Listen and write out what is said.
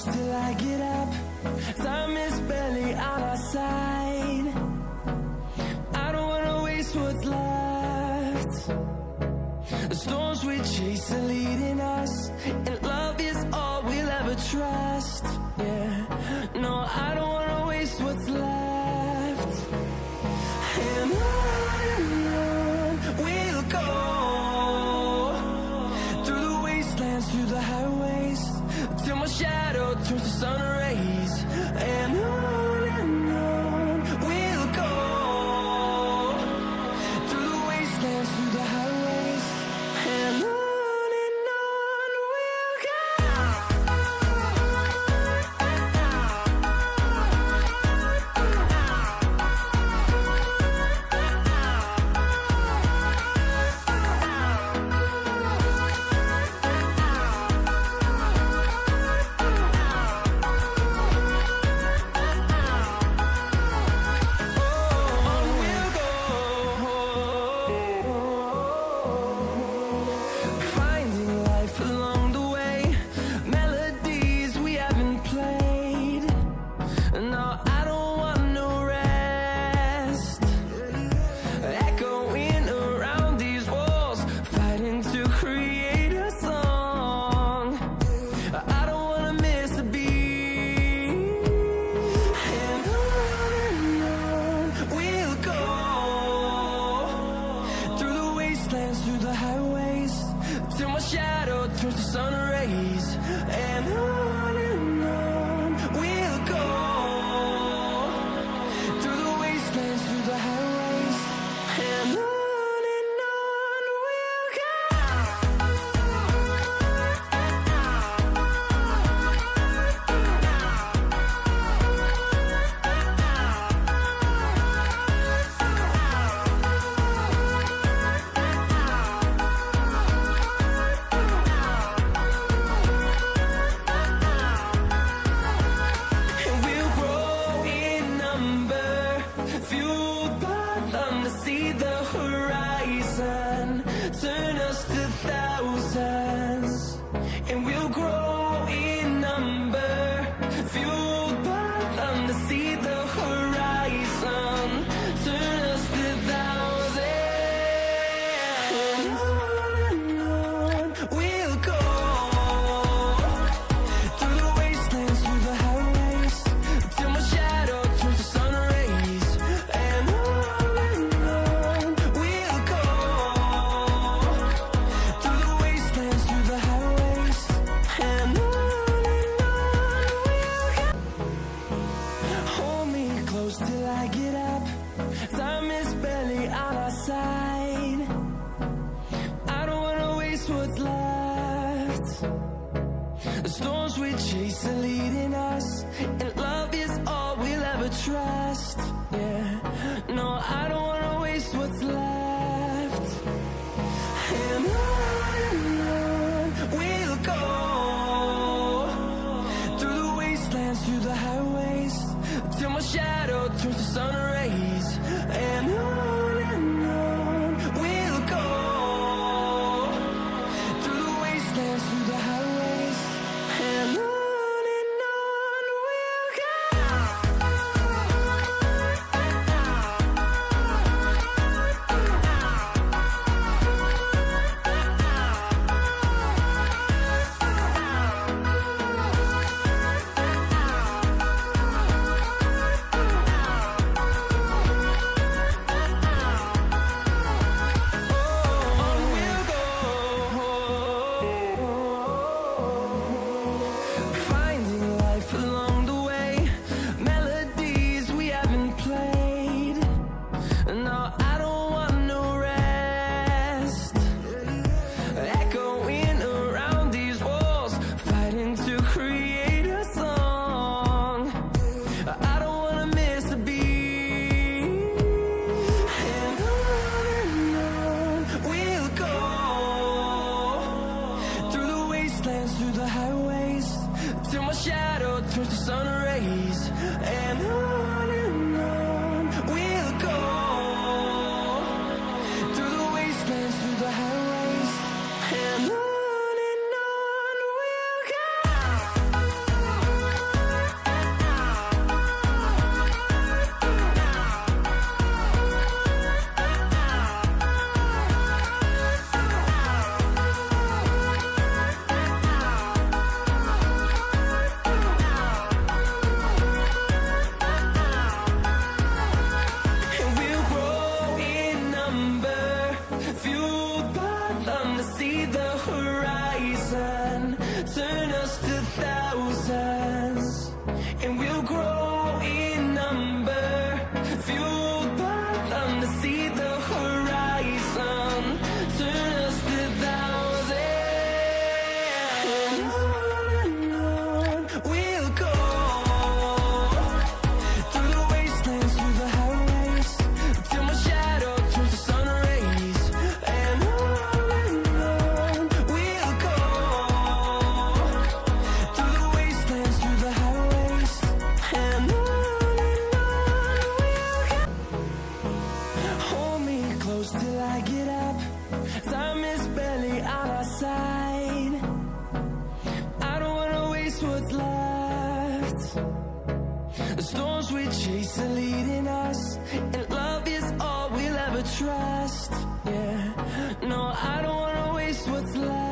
close till I get up. Time is barely on our side. I don't wanna waste what's left. The storms we chase are leading us, and love is all we'll ever trust. Yeah, no, I don't wanna waste what's left. And on we'll go, through the wastelands, through the highways, till my shadow turns to sun rays. And on we'll go, through the wastelands, through the highways, and on we'll go. Through the highways, till my shadow turns to sun rays. And on we'll go, through the wastelands, through the highways, and on we'll go. See the horizon turn us to thousands, and we'll grow in number, fueled by them to see the horizon turn us to thousands. And on we'll go, through the wastelands, through the highways, till my shadow turns to sun rays. And till I get up, time is barely on our side. I don't wanna waste what's left. The storms we chase are leading us, and love is all we'll ever trust. Yeah, no, I don't wanna waste what's left. And on we'll go, through the wastelands, through the highways, till my shadow turns to sun rays. And on we'll go, through the wastelands, through the highways, and on we'll go. The storms we chase are leading us, and love is all we'll ever trust. Yeah, no, I don't wanna waste what's left.